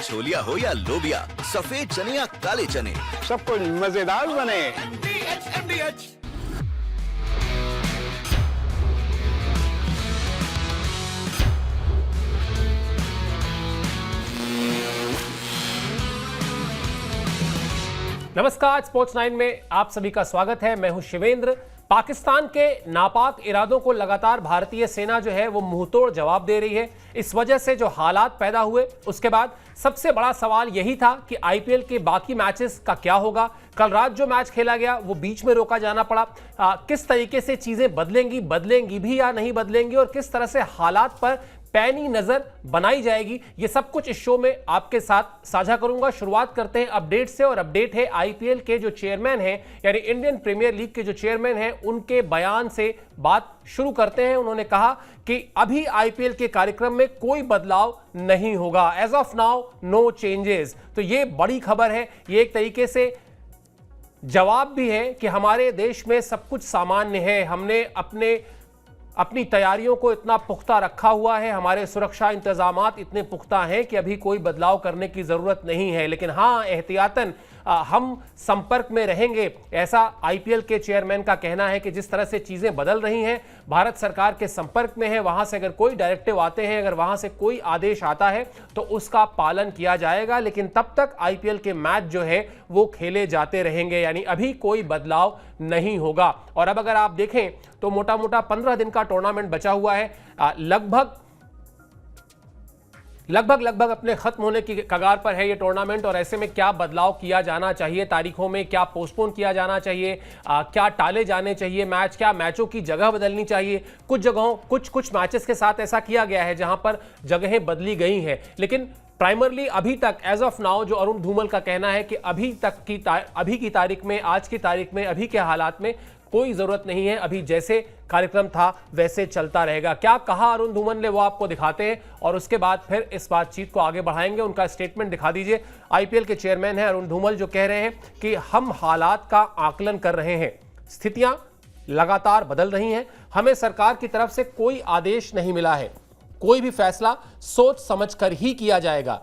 छोलिया हो या लोबिया, सफेद चने या काले चने, सब कुछ मजेदार बने। नमस्कार, स्पोर्ट्स 9 में आप सभी का स्वागत है। मैं हूं शिवेंद्र। पाकिस्तान के नापाक इरादों को लगातार भारतीय सेना जो है वो मुंहतोड़ जवाब दे रही है। इस वजह से जो हालात पैदा हुए उसके बाद सबसे बड़ा सवाल यही था कि आईपीएल के बाकी मैचेस का क्या होगा। कल रात जो मैच खेला गया वो बीच में रोका जाना पड़ा। किस तरीके से चीजें बदलेंगी भी या नहीं बदलेंगी, और किस तरह से हालात पर पैनी नजर बनाई जाएगी, ये सब कुछ इस शो में आपके साथ साझा करूंगा। शुरुआत करते हैं अपडेट से, और अपडेट है आईपीएल के जो चेयरमैन हैं, यानी इंडियन प्रीमियर लीग के जो चेयरमैन हैं, उनके बयान से बात शुरू करते हैं। उन्होंने कहा कि अभी आईपीएल के कार्यक्रम में कोई बदलाव नहीं होगा। As of now no changes. तो ये बड़ी खबर है। ये एक तरीके से जवाब भी है कि हमारे देश में सब कुछ सामान्य है। हमने अपनी तैयारियों को इतना पुख्ता रखा हुआ है, हमारे सुरक्षा इंतजामात इतने पुख्ता हैं कि अभी कोई बदलाव करने की जरूरत नहीं है। लेकिन हाँ, एहतियातन हम संपर्क में रहेंगे, ऐसा आईपीएल के चेयरमैन का कहना है कि जिस तरह से चीजें बदल रही हैं, भारत सरकार के संपर्क में है। वहां से अगर कोई डायरेक्टिव आते हैं, अगर वहां से कोई आदेश आता है तो उसका पालन किया जाएगा। लेकिन तब तक आईपीएल के मैच जो है वो खेले जाते रहेंगे, यानी अभी कोई बदलाव नहीं होगा। और अब अगर आप देखें तो मोटा मोटा 15 दिन का टूर्नामेंट बचा हुआ है। लगभग अपने खत्म होने की कगार पर है ये टूर्नामेंट। और ऐसे में क्या बदलाव किया जाना चाहिए तारीखों में, क्या पोस्टपोन किया जाना चाहिए, क्या टाले जाने चाहिए मैच, क्या मैचों की जगह बदलनी चाहिए। कुछ जगहों कुछ मैचेस के साथ ऐसा किया गया है जहां पर जगहें बदली गई हैं। लेकिन प्राइमरली अभी तक एज ऑफ नाउ जो अरुण धूमल का कहना है कि अभी की तारीख में, आज की तारीख में, अभी के हालात में कोई जरूरत नहीं है। अभी जैसे कार्यक्रम था वैसे चलता रहेगा। क्या कहा अरुण धूमल ने वो आपको दिखाते हैं, और उसके बाद फिर इस बातचीत को आगे बढ़ाएंगे। उनका स्टेटमेंट दिखा दीजिए। आईपीएल के चेयरमैन हैं अरुण धूमल, जो कह रहे हैं कि हम हालात का आकलन कर रहे हैं, स्थितियां लगातार बदल रही हैं, हमें सरकार की तरफ से कोई आदेश नहीं मिला है, कोई भी फैसला सोच समझ कर ही किया जाएगा।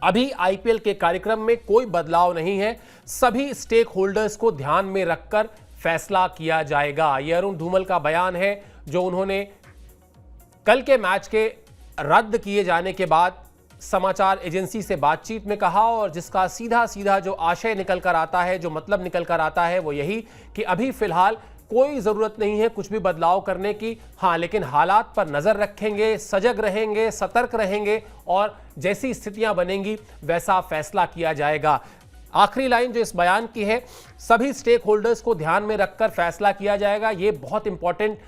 अभी आईपीएल के कार्यक्रम में कोई बदलाव नहीं है, सभी स्टेक होल्डर्स को ध्यान में रखकर फैसला किया जाएगा। यह अरुण धूमल का बयान है जो उन्होंने कल के मैच के रद्द किए जाने के बाद समाचार एजेंसी से बातचीत में कहा, और जिसका सीधा जो आशय निकल कर आता है, जो मतलब निकल कर आता है, वो यही कि अभी फिलहाल कोई जरूरत नहीं है कुछ भी बदलाव करने की। हाँ, लेकिन हालात पर नजर रखेंगे, सजग रहेंगे, सतर्क रहेंगे, और जैसी स्थितियां बनेंगी वैसा फैसला किया जाएगा। आखिरी लाइन जो इस बयान की है, सभी स्टेक होल्डर्स को ध्यान में रखकर फैसला किया जाएगा। ये बहुत इंपॉर्टेंट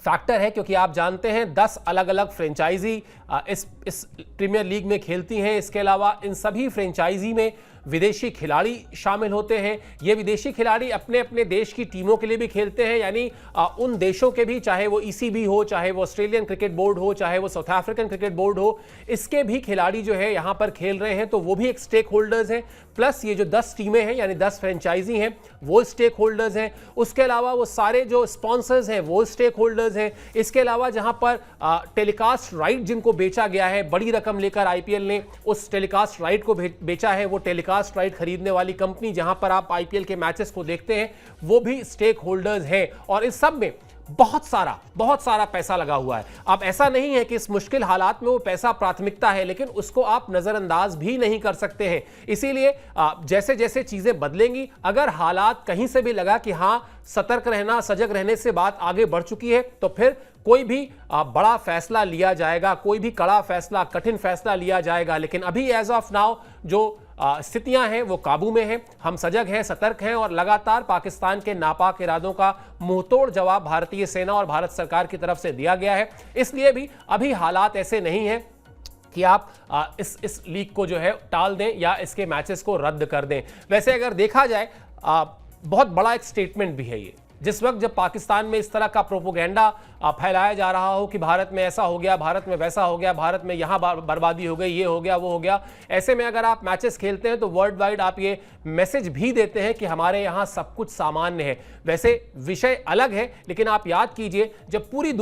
फैक्टर है, क्योंकि आप जानते हैं 10 अलग अलग फ्रेंचाइजी इस प्रीमियर लीग में खेलती हैं। इसके अलावा इन सभी फ्रेंचाइजी में विदेशी खिलाड़ी शामिल होते हैं। ये विदेशी खिलाड़ी अपने अपने देश की टीमों के लिए भी खेलते हैं, यानी उन देशों के भी, चाहे वो ईसीबी हो, चाहे वो ऑस्ट्रेलियन क्रिकेट बोर्ड हो, चाहे वो साउथ अफ्रीकन क्रिकेट बोर्ड हो, इसके भी खिलाड़ी जो है यहाँ पर खेल रहे हैं, तो वो भी एक स्टेक होल्डर्स हैं। प्लस ये जो 10 टीमें हैं, यानी 10 फ्रेंचाइजी हैं, वो स्टेक होल्डर्स हैं। उसके अलावा वो सारे जो स्पॉन्सर्स हैं वो स्टेक होल्डर्स हैं। इसके अलावा जहाँ पर टेलीकास्ट राइट जिनको बेचा गया है, बड़ी रकम लेकर आईपीएल ने उस टेलीकास्ट राइट को बेचा है, वो टेलीकास्ट राइट खरीदने वाली कंपनी जहां पर आप आईपीएल के मैचेस को देखते हैं, वो भी स्टेक होल्डर्स हैं। और इस सब में बहुत सारा पैसा लगा हुआ है। अब ऐसा नहीं है कि इस मुश्किल हालात में वो पैसा प्राथमिकता है, लेकिन उसको आप नजरअंदाज भी नहीं कर सकते हैं। इसीलिए जैसे जैसे चीजें बदलेंगी, अगर हालात कहीं से भी लगा कि हां सतर्क रहना, सजग रहने से बात आगे बढ़ चुकी है, तो फिर कोई भी बड़ा फैसला लिया जाएगा, कोई भी कड़ा फैसला, कठिन फैसला लिया जाएगा। लेकिन अभी एज ऑफ नाउ जो स्थितियां हैं वो काबू में हैं, हम सजग हैं, सतर्क हैं, और लगातार पाकिस्तान के नापाक इरादों का मुंहतोड़ जवाब भारतीय सेना और भारत सरकार की तरफ से दिया गया है। इसलिए भी अभी हालात ऐसे नहीं हैं कि आप इस लीग को जो है टाल दें या इसके मैचेस को रद्द कर दें। वैसे अगर देखा जाए, बहुत बड़ा एक स्टेटमेंट भी है ये। जिस वक्त जब पाकिस्तान में इस तरह का प्रोपोगेंडा फैलाया जा रहा हो कि भारत में ऐसा हो गया, भारत में वैसा हो गया, भारत में यहाँ बर्बादी हो गई, ये हो गया, वो हो गया, ऐसे में अगर आप मैचेस खेलते हैं तो वर्ल्ड वाइड आप ये मैसेज भी देते हैं कि हमारे यहाँ सब कुछ सामान्य है। वैसे विषय अलग है, लेकिन आप याद कीजिए जब पूरी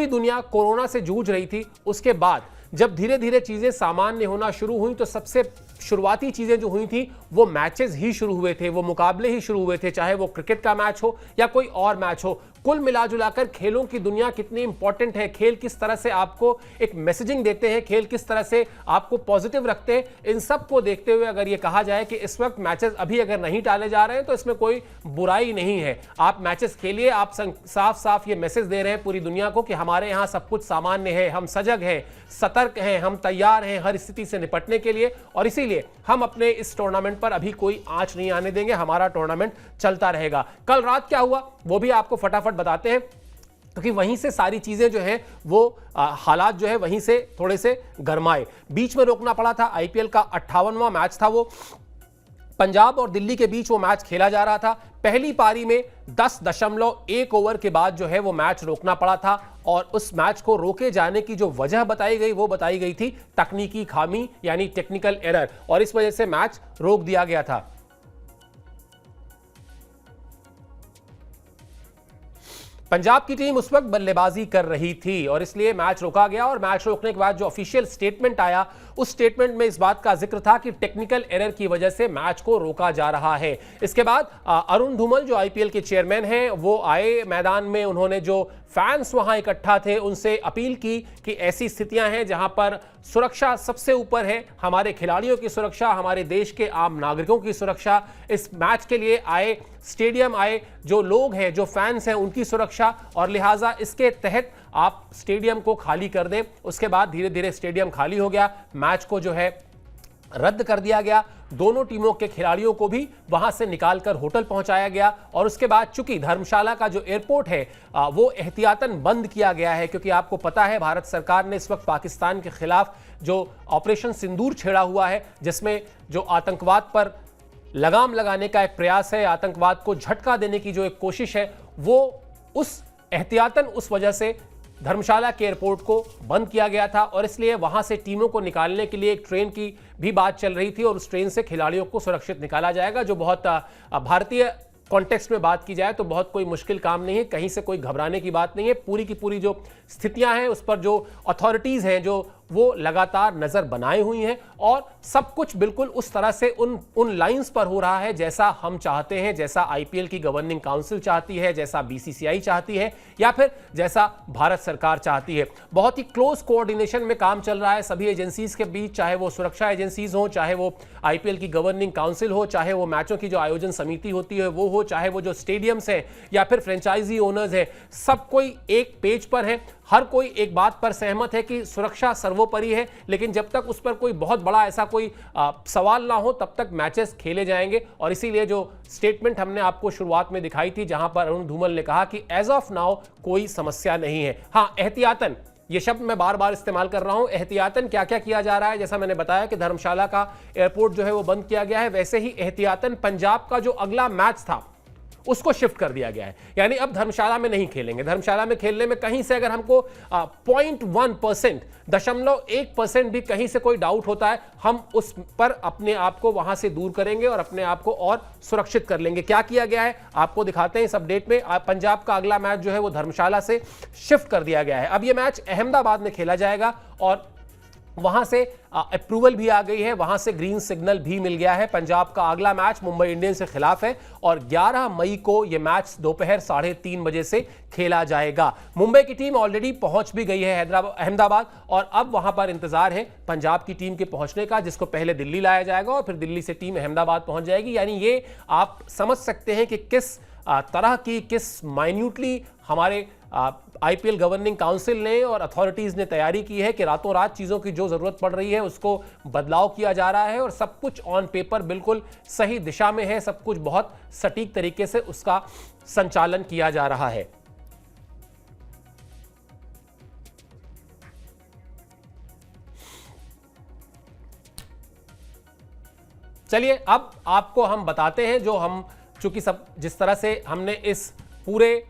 दुनिया कोरोना से जूझ रही थी, उसके बाद जब धीरे धीरे चीजें सामान्य होना शुरू हुई तो सबसे शुरुआती चीजें जो हुई थी वो मैचेस ही शुरू हुए थे, वो मुकाबले ही शुरू हुए थे, चाहे वो क्रिकेट का मैच हो या कोई और मैच हो। कुल मिलाजुलाकर खेलों की दुनिया कितनी इंपॉर्टेंट है, खेल किस तरह से आपको एक मैसेजिंग देते हैं, खेल किस तरह से आपको पॉजिटिव रखते हैं, इन सब को देखते हुए अगर ये कहा जाए कि इस वक्त मैचेस अभी अगर नहीं टाले जा रहे हैं तो इसमें कोई बुराई नहीं है। आप मैचेस खेलिए, आप साफ साफ ये मैसेज दे रहे हैं पूरी दुनिया को कि हमारे यहाँ सब कुछ सामान्य है, हम सजग हैं, सतर्क हैं, हम तैयार हैं हर स्थिति से निपटने के लिए, और इसीलिए हम अपने इस टूर्नामेंट पर अभी कोई आंच नहीं आने देंगे, हमारा टूर्नामेंट चलता रहेगा। कल रात क्या हुआ वो भी आपको फटाफट बताते हैं, क्योंकि वहीं से सारी चीजें जो है वो हालात जो है वहीं से थोड़े से गरमाए। बीच में रोकना पड़ा था, आईपीएल का 58वां मैच था, वो पंजाब और दिल्ली के बीच वो मैच खेला जा रहा था। पहली पारी में 10.1 ओवर के बाद जो है वो मैच रोकना पड़ा था, और उस मैच को रोके जाने की जो वजह बताई गई वो बताई गई थी तकनीकी खामी यानी टेक्निकल एरर, और इस वजह से मैच रोक दिया गया था। पंजाब की टीम उस वक्त बल्लेबाजी कर रही थी और इसलिए मैच रोका गया, और मैच रोकने के बाद जो ऑफिशियल स्टेटमेंट आया उस स्टेटमेंट में इस बात का जिक्र था कि टेक्निकल एरर की वजह से मैच को रोका जा रहा है। इसके बाद अरुण धूमल जो आईपीएल के चेयरमैन हैं वो आए मैदान में, उन्होंने जो फैंस वहां इकट्ठा थे उनसे अपील की कि ऐसी स्थितियां हैं जहां पर सुरक्षा सबसे ऊपर है, हमारे खिलाड़ियों की सुरक्षा, हमारे देश के आम नागरिकों की सुरक्षा, इस मैच के लिए आए स्टेडियम आए जो लोग हैं, जो फैंस हैं, उनकी सुरक्षा, और लिहाजा इसके तहत आप स्टेडियम को खाली कर दें। उसके बाद धीरे धीरे स्टेडियम खाली हो गया, मैच को जो है रद्द कर दिया गया, दोनों टीमों के खिलाड़ियों को भी वहां से निकालकर होटल पहुंचाया गया, और उसके बाद चूंकि धर्मशाला का जो एयरपोर्ट है वो एहतियातन बंद किया गया है, क्योंकि आपको पता है भारत सरकार ने इस वक्त पाकिस्तान के खिलाफ जो ऑपरेशन सिंदूर छेड़ा हुआ है, जिसमें जो आतंकवाद पर लगाम लगाने का एक प्रयास है, आतंकवाद को झटका देने की जो एक कोशिश है, वो उस एहतियातन उस वजह से धर्मशाला के एयरपोर्ट को बंद किया गया था, और इसलिए वहां से टीमों को निकालने के लिए एक ट्रेन की भी बात चल रही थी, और उस ट्रेन से खिलाड़ियों को सुरक्षित निकाला जाएगा, जो बहुत भारतीय कॉन्टेक्स्ट में बात की जाए तो बहुत कोई मुश्किल काम नहीं है, कहीं से कोई घबराने की बात नहीं है। पूरी की पूरी जो स्थितियां हैं उस पर जो अथॉरिटीज हैं जो वो लगातार नजर बनाए हुई हैं, और सब कुछ बिल्कुल उस तरह से उन लाइंस पर हो रहा है जैसा हम चाहते हैं, जैसा आईपीएल की गवर्निंग काउंसिल चाहती है, जैसा बीसीसीआई चाहती है, या फिर जैसा भारत सरकार चाहती है। बहुत ही क्लोज कोऑर्डिनेशन में काम चल रहा है सभी एजेंसीज के बीच, चाहे वो सुरक्षा एजेंसीज हो, चाहे वो आईपीएल की गवर्निंग काउंसिल हो, चाहे वो मैचों की जो आयोजन समिति होती है वो हो, चाहे वो जो स्टेडियम्स हैं या फिर फ्रेंचाइजी ओनर्स हैं, सब कोई एक पेज पर है, हर कोई एक बात पर सहमत है कि सुरक्षा सर्वोपरि है, लेकिन जब तक उस पर कोई बहुत बड़ा ऐसा कोई सवाल ना हो तब तक मैचेस खेले जाएंगे। और इसीलिए जो स्टेटमेंट हमने आपको शुरुआत में दिखाई थी जहां पर अरुण धूमल ने कहा कि एज ऑफ नाउ कोई समस्या नहीं है। हाँ, एहतियातन, ये शब्द मैं बार बार इस्तेमाल कर रहा हूं, एहतियातन क्या क्या किया जा रहा है। जैसा मैंने बताया कि धर्मशाला का एयरपोर्ट जो है वो बंद किया गया है, वैसे ही एहतियातन पंजाब का जो अगला मैच था उसको शिफ्ट कर दिया गया है, यानी अब धर्मशाला में नहीं खेलेंगे। धर्मशाला में खेलने में कहीं से अगर हमको 0.1%, 0.1% भी कहीं से कोई डाउट होता है, हम उस पर अपने आप को वहां से दूर करेंगे और अपने आप को और सुरक्षित कर लेंगे। क्या किया गया है आपको दिखाते हैं इस अपडेट में। पंजाब का अगला मैच जो है वो धर्मशाला से शिफ्ट कर दिया गया है। अब यह मैच अहमदाबाद में खेला जाएगा, और वहां से अप्रूवल भी आ गई है, वहां से ग्रीन सिग्नल भी मिल गया है। पंजाब का अगला मैच मुंबई इंडियंस के खिलाफ है, और 11 मई को यह मैच दोपहर 3:30 बजे से खेला जाएगा। मुंबई की टीम ऑलरेडी पहुंच भी गई है अहमदाबाद, और अब वहां पर इंतजार है पंजाब की टीम के पहुंचने का, जिसको पहले दिल्ली लाया जाएगा और फिर दिल्ली से टीम अहमदाबाद पहुंच जाएगी। यानी ये आप समझ सकते हैं कि किस तरह की, किस माइन्यूटली हमारे आईपीएल गवर्निंग काउंसिल ने और अथॉरिटीज ने तैयारी की है कि रातों रात चीजों की जो जरूरत पड़ रही है उसको बदलाव किया जा रहा है, और सब कुछ ऑन पेपर बिल्कुल सही दिशा में है, सब कुछ बहुत सटीक तरीके से उसका संचालन किया जा रहा है। चलिए अब आपको हम बताते हैं, जो हम चूंकि सब जिस तरह से हमने इस पूरे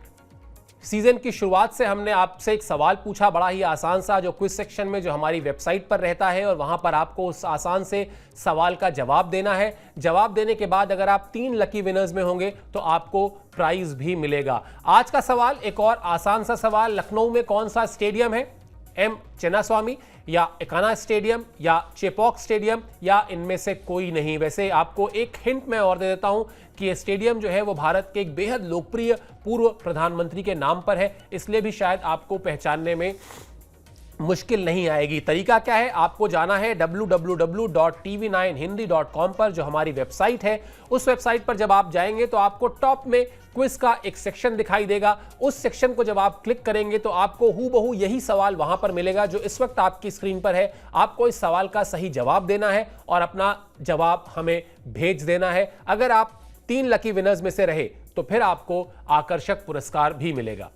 सीजन की शुरुआत से हमने आपसे एक सवाल पूछा, बड़ा ही आसान सा, जो क्विज सेक्शन में जो हमारी वेबसाइट पर रहता है, और वहां पर आपको उस आसान से सवाल का जवाब देना है। जवाब देने के बाद अगर आप 3 लकी विनर्स में होंगे तो आपको प्राइज भी मिलेगा। आज का सवाल एक और आसान सा सवाल, लखनऊ में कौन सा स्टेडियम है एम चिन्नास्वामी या एकाना स्टेडियम या चेपॉक स्टेडियम या इनमें से कोई नहीं। वैसे आपको एक हिंट मैं और दे देता हूं कि ये स्टेडियम जो है वो भारत के एक बेहद लोकप्रिय पूर्व प्रधानमंत्री के नाम पर है, इसलिए भी शायद आपको पहचानने में मुश्किल नहीं आएगी। तरीका क्या है, आपको जाना है www.tv9hindi.com पर, जो हमारी वेबसाइट है। उस वेबसाइट पर जब आप जाएंगे तो आपको टॉप में क्विज का एक सेक्शन दिखाई देगा। उस सेक्शन को जब आप क्लिक करेंगे तो आपको हूबहू यही सवाल वहां पर मिलेगा जो इस वक्त आपकी स्क्रीन पर है। आपको इस सवाल का सही जवाब देना है और अपना जवाब हमें भेज देना है। अगर आप 3 लकी विनर्स में से रहे तो फिर आपको आकर्षक पुरस्कार भी मिलेगा।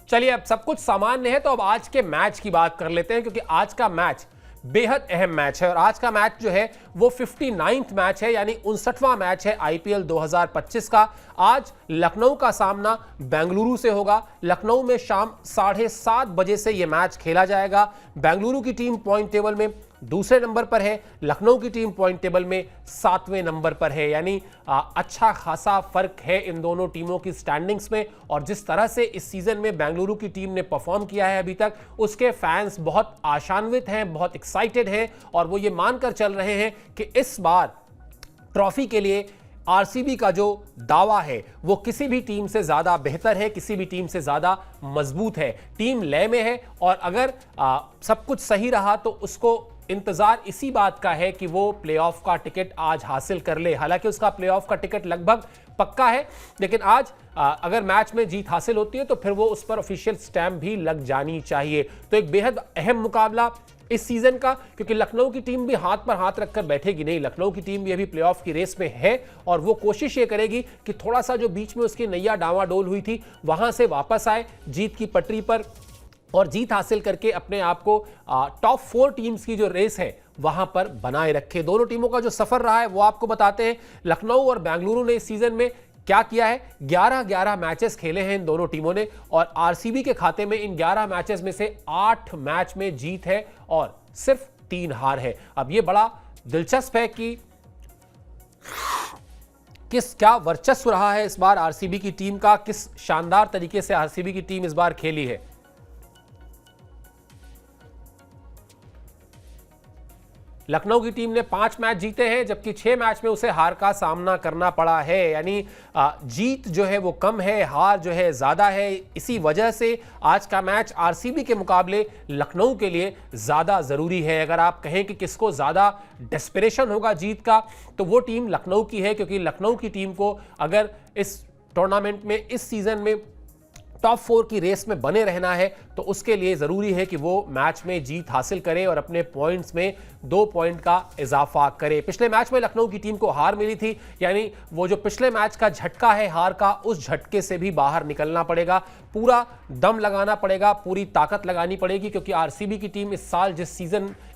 चलिए, अब सब कुछ सामान्य है तो अब आज के मैच की बात कर लेते हैं, क्योंकि आज का मैच बेहद अहम मैच है। और आज का मैच जो है वो 59वां मैच है, यानी 59वां मैच है आईपीएल 2025 का। आज लखनऊ का सामना बेंगलुरु से होगा। लखनऊ में शाम 7:30 बजे से यह मैच खेला जाएगा। बेंगलुरु की टीम पॉइंट टेबल में दूसरे नंबर पर है, लखनऊ की टीम पॉइंट टेबल में 7वें नंबर पर है, यानी अच्छा खासा फर्क है इन दोनों टीमों की स्टैंडिंग्स में। और जिस तरह से इस सीजन में बेंगलुरु की टीम ने परफॉर्म किया है अभी तक, उसके फैंस बहुत आशान्वित हैं, बहुत एक्साइटेड हैं और वो ये मानकर चल रहे हैं कि इस बार ट्रॉफी के लिए आरसीबी का जो दावा है वो किसी भी टीम से ज्यादा बेहतर है, किसी भी टीम से ज्यादा मजबूत है। टीम लय में है और अगर सब कुछ सही रहा तो उसको इंतजार इसी बात का है कि वो प्लेऑफ का टिकट आज हासिल कर ले। हालांकि उसका प्लेऑफ का टिकट लगभग पक्का है, लेकिन आज अगर मैच में जीत हासिल होती है तो फिर वो उस पर ऑफिशियल स्टैंप भी लग जानी चाहिए। तो एक बेहद अहम मुकाबला इस सीजन का, क्योंकि लखनऊ की टीम भी हाथ पर हाथ रखकर बैठेगी नहीं। लखनऊ की टीम भी अभी प्लेऑफ की रेस में है और वो कोशिश ये करेगी कि थोड़ा सा जो बीच में उसकी नैया डावाडोल हुई थी वहां से वापस आए जीत की पटरी पर और जीत हासिल करके अपने आप को टॉप 4 टीम्स की जो रेस है वहां पर बनाए रखे। दोनों टीमों का जो सफर रहा है वो आपको बताते हैं। लखनऊ और बेंगलुरु ने इस सीजन में क्या किया है, 11 मैचेस खेले हैं इन दोनों टीमों ने और आरसीबी के खाते में इन 11 मैचेस में से 8 मैच में जीत है और सिर्फ 3 हार है। अब ये बड़ा दिलचस्प है कि क्या वर्चस्व रहा है इस बार आरसीबी की टीम का, किस शानदार तरीके से आरसीबी की टीम इस बार खेली है। लखनऊ की टीम ने 5 मैच जीते हैं, जबकि 6 मैच में उसे हार का सामना करना पड़ा है, यानी जीत जो है वो कम है, हार जो है ज्यादा है। इसी वजह से आज का मैच आरसीबी के मुकाबले लखनऊ के लिए ज्यादा जरूरी है। अगर आप कहें कि किसको ज्यादा डेस्परेशन होगा जीत का, तो वो टीम लखनऊ की है, क्योंकि लखनऊ की टीम को अगर इस टूर्नामेंट में, इस सीजन में टॉप 4 की रेस में बने रहना है तो उसके लिए जरूरी है कि वो मैच में जीत हासिल करे और अपने पॉइंट्स में 2 पॉइंट का इजाफा करे। पिछले मैच में लखनऊ की टीम को हार मिली थी, यानी वो जो पिछले मैच का झटका है हार का, उस झटके से भी बाहर निकलना पड़ेगा, पूरा दम लगाना पड़ेगा, पूरी ताकत लगानी पड़ेगी, क्योंकि आरसीबी की टीम इस साल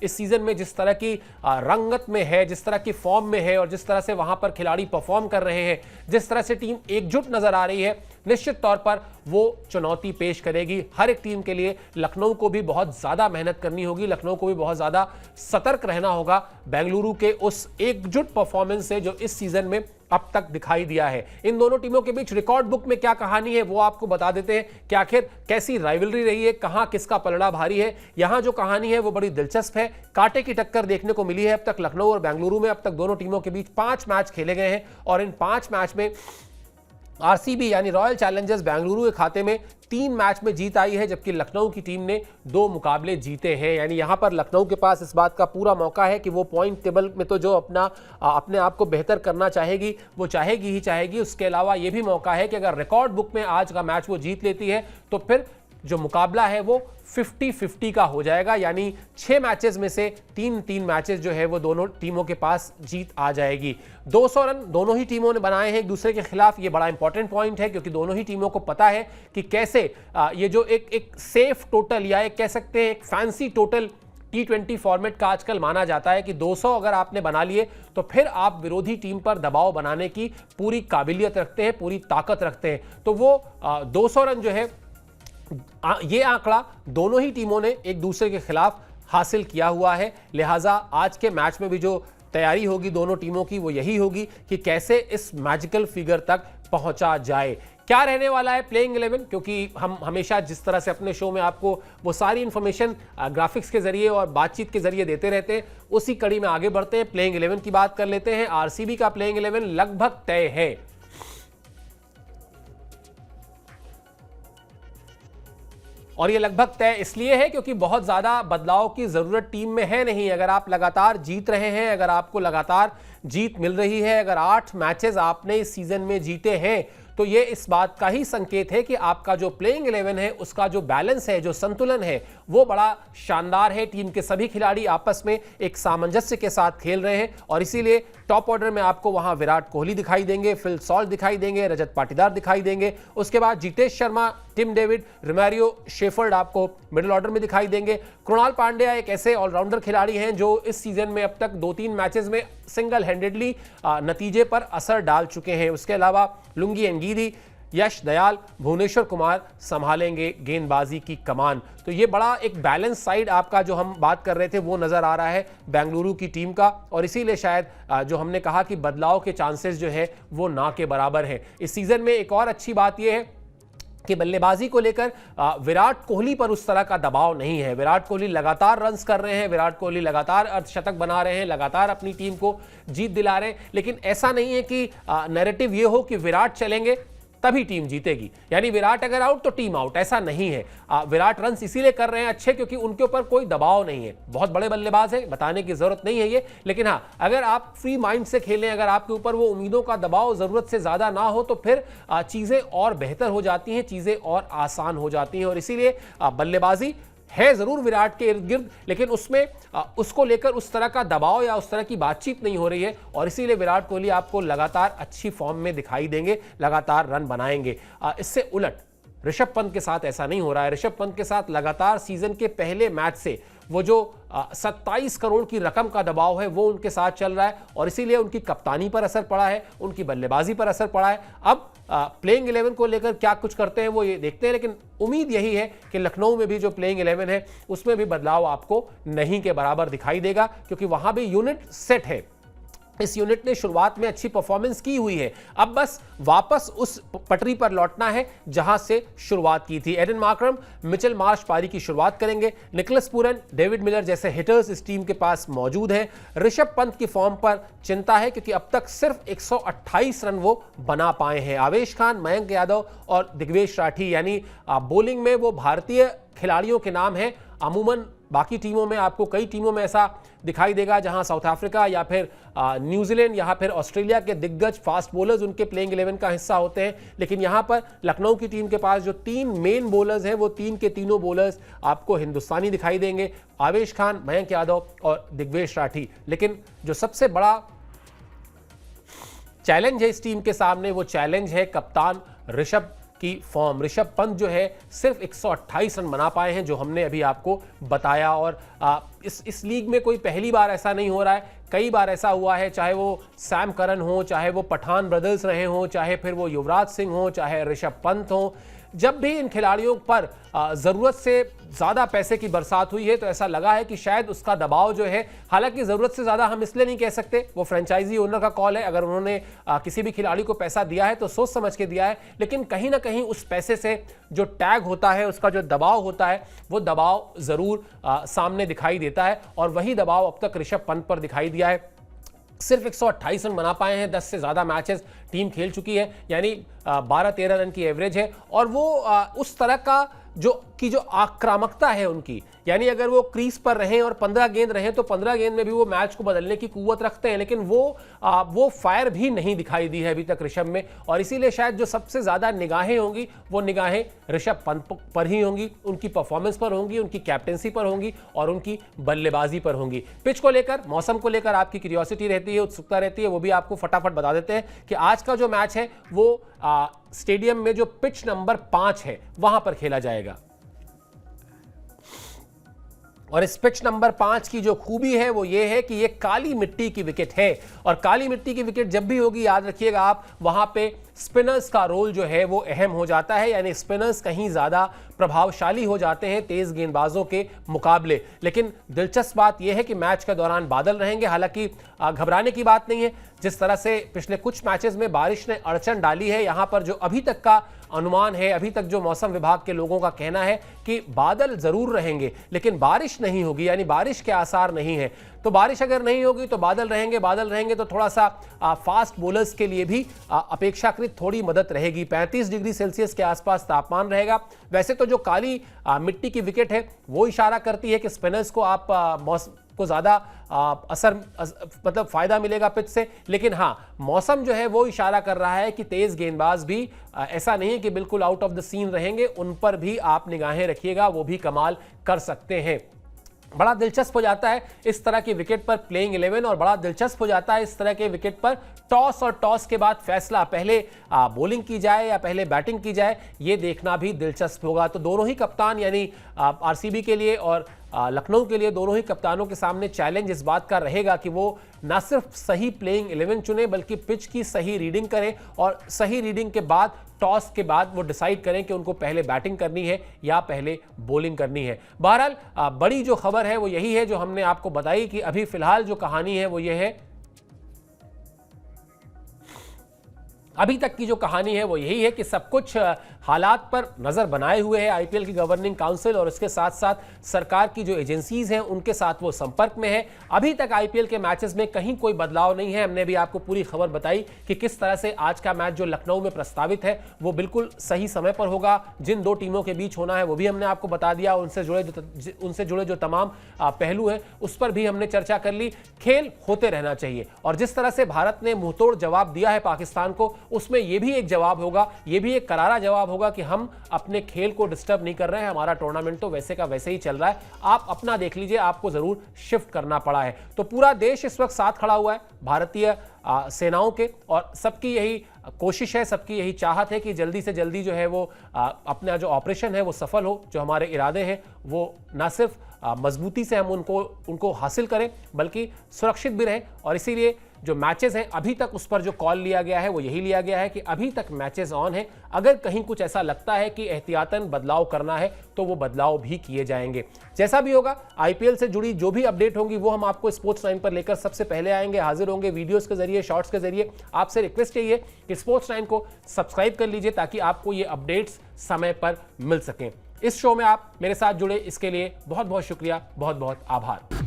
इस सीजन में जिस तरह की रंगत में है, जिस तरह की फॉर्म में है और जिस तरह से वहां पर खिलाड़ी परफॉर्म कर रहे हैं, जिस तरह से टीम एकजुट नजर आ रही है, निश्चित तौर पर वो चुनौती पेश करेगी हर एक टीम के लिए। लखनऊ को भी बहुत ज्यादा मेहनत करनी होगी, लखनऊ को भी बहुत ज्यादा सतर्क रहना होगा बेंगलुरु के उस एकजुट परफॉर्मेंस से जो इस सीजन में अब तक दिखाई दिया है। इन दोनों टीमों के बीच रिकॉर्ड बुक में क्या कहानी है वो आपको बता देते हैं कि आखिर कैसी राइवलरी रही है, कहां किसका पलड़ा भारी है। यहां जो कहानी है वो बड़ी दिलचस्प है, कांटे की टक्कर देखने को मिली है अब तक लखनऊ और बेंगलुरु में। अब तक दोनों टीमों के बीच 5 मैच खेले गए हैं और इन 5 मैच में आरसीबी यानी रॉयल चैलेंजर्स बेंगलुरु के खाते में 3 मैच में जीत आई है, जबकि लखनऊ की टीम ने 2 मुकाबले जीते हैं। यानी यहां पर लखनऊ के पास इस बात का पूरा मौका है कि वो पॉइंट टेबल में तो जो अपने आप को बेहतर करना चाहेगी वो चाहेगी ही चाहेगी, उसके अलावा ये भी मौका है कि अगर रिकॉर्ड बुक में आज का मैच वो जीत लेती है तो फिर जो मुकाबला है वो 50-50 का हो जाएगा, यानी 6 मैचेस में से 3 मैचेस जो है वो दोनों टीमों के पास जीत आ जाएगी। 200 रन दोनों ही टीमों ने बनाए हैं एक दूसरे के खिलाफ। ये बड़ा इंपॉर्टेंट पॉइंट है, क्योंकि दोनों ही टीमों को पता है कि कैसे ये जो एक सेफ टोटल या एक कह सकते हैं एक फैंसी टोटल T20 फॉर्मेट का आजकल माना जाता है कि 200 अगर आपने बना लिए तो फिर आप विरोधी टीम पर दबाव बनाने की पूरी काबिलियत रखते हैं, पूरी ताकत रखते हैं। तो वो 200 रन जो है ये आंकड़ा दोनों ही टीमों ने एक दूसरे के खिलाफ हासिल किया हुआ है। लिहाजा आज के मैच में भी जो तैयारी होगी दोनों टीमों की वो यही होगी कि कैसे इस मैजिकल फिगर तक पहुंचा जाए। क्या रहने वाला है प्लेइंग 11, क्योंकि हम हमेशा जिस तरह से अपने शो में आपको वो सारी इंफॉर्मेशन ग्राफिक्स के जरिए और बातचीत के जरिए देते रहते हैं, उसी कड़ी में आगे बढ़ते हैं। प्लेइंग 11 की बात कर लेते हैं। आरसीबी का प्लेइंग 11 लगभग तय है। और ये लगभग तय इसलिए है क्योंकि बहुत ज्यादा बदलाव की जरूरत टीम में है नहीं। अगर आप लगातार जीत रहे हैं, अगर आपको लगातार जीत मिल रही है, अगर 8 मैचेस आपने इस सीजन में जीते हैं, तो ये इस बात का ही संकेत है कि आपका जो प्लेइंग 11 है उसका जो बैलेंस है, जो संतुलन है, वो बड़ा शानदार है। टीम के सभी खिलाड़ी आपस में एक सामंजस्य के साथ खेल रहे हैं और इसीलिए टॉप ऑर्डर में आपको वहां विराट कोहली दिखाई देंगे, फिल सॉल्ट दिखाई देंगे, रजत पाटीदार दिखाई देंगे। उसके बाद Jitesh Sharma, Tim David, Romario, Shepherd आपको मिडिल ऑर्डर में दिखाई देंगे। कृणाल पांड्या एक ऐसे ऑलराउंडर खिलाड़ी हैं जो इस सीजन में अब तक 2-3 मैचेस में सिंगल हैंडेडली नतीजे पर असर डाल चुके हैं। उसके अलावा लुंगी एंगीदी, यश दयाल, भुवनेश्वर कुमार संभालेंगे गेंदबाजी की कमान। तो ये बड़ा एक बैलेंस साइड आपका जो हम बात कर रहे थे वो नजर आ रहा है बेंगलुरु की टीम का, और इसीलिए शायद जो हमने कहा कि बदलाव के चांसेस जो है वो ना के बराबर है। इस सीजन में एक और अच्छी बात यह है कि बल्लेबाजी को लेकर विराट कोहली पर उस तरह का दबाव नहीं है। विराट कोहली लगातार रन्स कर रहे हैं, विराट कोहली लगातार अर्धशतक बना रहे हैं, लगातार अपनी टीम को जीत दिला रहे हैं, लेकिन ऐसा नहीं है कि नैरेटिव ये हो कि विराट चलेंगे तभी टीम जीतेगी, यानी विराट अगर आउट तो टीम आउट, ऐसा नहीं है। विराट रन्स इसीलिए कर रहे हैं अच्छे क्योंकि उनके ऊपर कोई दबाव नहीं है। बहुत बड़े बल्लेबाज हैं, बताने की जरूरत नहीं है ये, लेकिन हाँ, अगर आप फ्री माइंड से खेलें, अगर आपके ऊपर वो उम्मीदों का दबाव जरूरत से ज्यादा ना हो, तो फिर चीजें और बेहतर हो जाती हैं, चीजें और आसान हो जाती हैं। और इसीलिए बल्लेबाजी है जरूर विराट के इर्द गिर्द, लेकिन उसमें उसको लेकर उस तरह का दबाव या उस तरह की बातचीत नहीं हो रही है, और इसीलिए विराट कोहली आपको लगातार अच्छी फॉर्म में दिखाई देंगे, लगातार रन बनाएंगे। इससे उलट ऋषभ पंत के साथ ऐसा नहीं हो रहा है। ऋषभ पंत के साथ लगातार सीजन के पहले मैच से वो जो 27 करोड़ की रकम का दबाव है वो उनके साथ चल रहा है, और इसीलिए उनकी कप्तानी पर असर पड़ा है, उनकी बल्लेबाजी पर असर पड़ा है। अब प्लेइंग 11 को लेकर क्या कुछ करते हैं वो ये देखते हैं, लेकिन उम्मीद यही है कि लखनऊ में भी जो प्लेइंग 11 है उसमें भी बदलाव आपको नहीं के बराबर दिखाई देगा, क्योंकि वहां भी यूनिट सेट है। इस यूनिट ने शुरुआत में अच्छी परफॉर्मेंस की हुई है, अब बस वापस उस पटरी पर लौटना है जहां से शुरुआत की थी। एडन मार्करम, मिचेल मार्श पारी की शुरुआत करेंगे। निकोलस पूरन, डेविड मिलर जैसे हिटर्स इस टीम के पास मौजूद हैं। ऋषभ पंत की फॉर्म पर चिंता है क्योंकि अब तक सिर्फ 128 रन वो बना पाए हैं। आवेश खान, मयंक यादव और दिग्वेश राठी, यानी बॉलिंग में वो भारतीय खिलाड़ियों के नाम हैं। अमूमन बाकी टीमों में आपको कई टीमों में ऐसा दिखाई देगा जहां साउथ अफ्रीका या फिर न्यूजीलैंड या फिर ऑस्ट्रेलिया के दिग्गज फास्ट बॉलर्स उनके प्लेइंग 11 का हिस्सा होते हैं, लेकिन यहां पर लखनऊ की टीम के पास जो 3 मेन बॉलर्स हैं वो 3 के तीनों बॉलर्स आपको हिंदुस्तानी दिखाई देंगे, आवेश खान, मयंक यादव और दिग्वेश राठी। लेकिन जो सबसे बड़ा चैलेंज है इस टीम के सामने वो चैलेंज है कप्तान ऋषभ की फॉर्म। ऋषभ पंत जो है सिर्फ 128 रन बना पाए हैं, जो हमने अभी आपको बताया, और इस लीग में कोई पहली बार ऐसा नहीं हो रहा है, कई बार ऐसा हुआ है, चाहे वो सैम करन हो, चाहे वो पठान ब्रदर्स रहे हो, चाहे फिर वो युवराज सिंह हो, चाहे ऋषभ पंत हो। जब भी इन खिलाड़ियों पर जरूरत से ज्यादा पैसे की बरसात हुई है तो ऐसा लगा है कि शायद उसका दबाव जो है, हालांकि जरूरत से ज्यादा हम इसलिए नहीं कह सकते, वो फ्रेंचाइजी ओनर का कॉल है, अगर उन्होंने किसी भी खिलाड़ी को पैसा दिया है तो सोच समझ के दिया है, लेकिन कहीं ना कहीं उस पैसे से जो टैग होता है, उसका जो दबाव होता है, वो दबाव जरूर सामने दिखाई देता है, और वही दबाव अब तक ऋषभ पंत पर दिखाई दिया है। सिर्फ 128 रन बना पाए हैं, 10 से ज़्यादा मैचेस टीम खेल चुकी है, यानी 12-13 रन की एवरेज है, और वो उस तरह का जो आक्रामकता है उनकी, यानी अगर वो क्रीज पर रहें और 15 गेंद रहें तो 15 गेंद में भी वो मैच को बदलने की कुव्वत रखते हैं, लेकिन वो फायर भी नहीं दिखाई दी है अभी तक ऋषभ में, और इसीलिए शायद जो सबसे ज़्यादा निगाहें होंगी वो निगाहें ऋषभ पंत पर ही होंगी, उनकी परफॉर्मेंस पर होंगी, उनकी कैप्टेंसी पर होंगी और उनकी बल्लेबाजी पर होंगी। पिच को लेकर, मौसम को लेकर आपकी क्यूरियोसिटी रहती है, उत्सुकता रहती है, वो भी आपको फटाफट बता देते हैं कि आज का जो मैच है वो स्टेडियम में जो पिच नंबर 5 है वहां पर खेला जाएगा, और इस पिच नंबर 5 की जो खूबी है वो ये है कि ये काली मिट्टी की विकेट है, और काली मिट्टी की विकेट जब भी होगी याद रखिएगा आप, वहां पे स्पिनर्स का रोल जो है वो अहम हो जाता है, यानी स्पिनर्स कहीं ज्यादा प्रभावशाली हो जाते हैं तेज गेंदबाजों के मुकाबले। लेकिन दिलचस्प बात यह है कि मैच के दौरान बादल रहेंगे, हालांकि घबराने की बात नहीं है। जिस तरह से पिछले कुछ मैचेस में बारिश ने अड़चन डाली है, यहां पर जो अभी तक का अनुमान है, अभी तक जो मौसम विभाग के लोगों का कहना है कि बादल जरूर रहेंगे लेकिन बारिश नहीं होगी, यानी बारिश के आसार नहीं है। तो बारिश अगर नहीं होगी तो बादल रहेंगे तो थोड़ा सा फास्ट बॉलर्स के लिए भी अपेक्षाकृत थोड़ी मदद रहेगी। 35 डिग्री सेल्सियस के आसपास तापमान रहेगा। वैसे तो जो काली मिट्टी की विकेट है वो इशारा करती है कि स्पिनर्स को आप को ज्यादा मतलब फायदा मिलेगा पिच से, लेकिन हाँ मौसम जो है वो इशारा कर रहा है कि तेज गेंदबाज भी ऐसा नहीं है कि बिल्कुल आउट ऑफ द सीन रहेंगे, उन पर भी आप निगाहें रखिएगा, वो भी कमाल कर सकते हैं। बड़ा दिलचस्प हो जाता है इस तरह की विकेट पर प्लेइंग 11 और बड़ा दिलचस्प हो जाता है इस तरह के विकेट पर टॉस और टॉस के बाद फैसला पहले बॉलिंग की जाए या पहले बैटिंग की जाए, ये देखना भी दिलचस्प होगा। तो दोनों ही कप्तान यानी आरसीबी के लिए और लखनऊ के लिए दोनों ही कप्तानों के सामने चैलेंज इस बात का रहेगा कि वो न सिर्फ सही प्लेइंग 11 चुने बल्कि पिच की सही रीडिंग करें और सही रीडिंग के बाद टॉस के बाद वो डिसाइड करें कि उनको पहले बैटिंग करनी है या पहले बॉलिंग करनी है। बहरहाल बड़ी जो खबर है वो यही है जो हमने आपको बताई कि अभी फिलहाल जो कहानी है वो ये है, अभी तक की जो कहानी है वो यही है कि सब कुछ हालात पर नजर बनाए हुए है आईपीएल की गवर्निंग काउंसिल और इसके साथ साथ सरकार की जो एजेंसीज हैं उनके साथ वो संपर्क में है। अभी तक आईपीएल के मैचेस में कहीं कोई बदलाव नहीं है। हमने भी आपको पूरी खबर बताई कि किस तरह से आज का मैच जो लखनऊ में प्रस्तावित है वो बिल्कुल सही समय पर होगा। जिन दो टीमों के बीच होना है वो भी हमने आपको बता दिया, उनसे जुड़े जो तमाम पहलू हैं उस पर भी हमने चर्चा कर ली। खेल होते रहना चाहिए और जिस तरह से भारत ने मुंहतोड़ जवाब दिया है पाकिस्तान को, उसमें यह भी एक जवाब होगा, यह भी एक करारा जवाब होगा कि हम अपने खेल को डिस्टर्ब नहीं कर रहे हैं, हमारा टूर्नामेंट तो वैसे का वैसे ही चल रहा है, आप अपना देख लीजिए, आपको जरूर शिफ्ट करना पड़ा है। तो पूरा देश इस वक्त साथ खड़ा हुआ है भारतीय सेनाओं के और सबकी यही कोशिश है, सबकी यही चाहत है कि जल्दी से जल्दी जो है वो अपना जो ऑपरेशन है वो सफल हो, जो हमारे इरादे हैं वो ना सिर्फ मजबूती से हम उनको हासिल करें बल्कि सुरक्षित भी रहें। और इसीलिए जो मैचेस हैं अभी तक उस पर जो कॉल लिया गया है वो यही लिया गया है कि अभी तक मैचेस ऑन है। अगर कहीं कुछ ऐसा लगता है कि एहतियातन बदलाव करना है तो वो बदलाव भी किए जाएंगे। जैसा भी होगा आईपीएल से जुड़ी जो भी अपडेट होंगी वो हम आपको स्पोर्ट्स 9 पर लेकर सबसे पहले आएंगे, हाजिर होंगे वीडियोस के जरिए, शॉर्ट्स के जरिए। आपसे रिक्वेस्ट यही है कि स्पोर्ट्स 9 को सब्सक्राइब कर लीजिए ताकि आपको ये अपडेट्स समय पर मिल सकें। इस शो में आप मेरे साथ जुड़े इसके लिए बहुत बहुत शुक्रिया, बहुत बहुत आभार।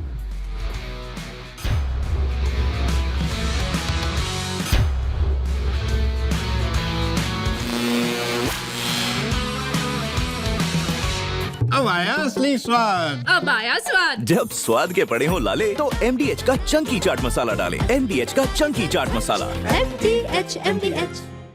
अब आया असली स्वाद। अब आया स्वाद। जब स्वाद के पड़े हो लाले तो MDH का चंकी चाट मसाला डालें। MDH का चंकी चाट मसाला। MDH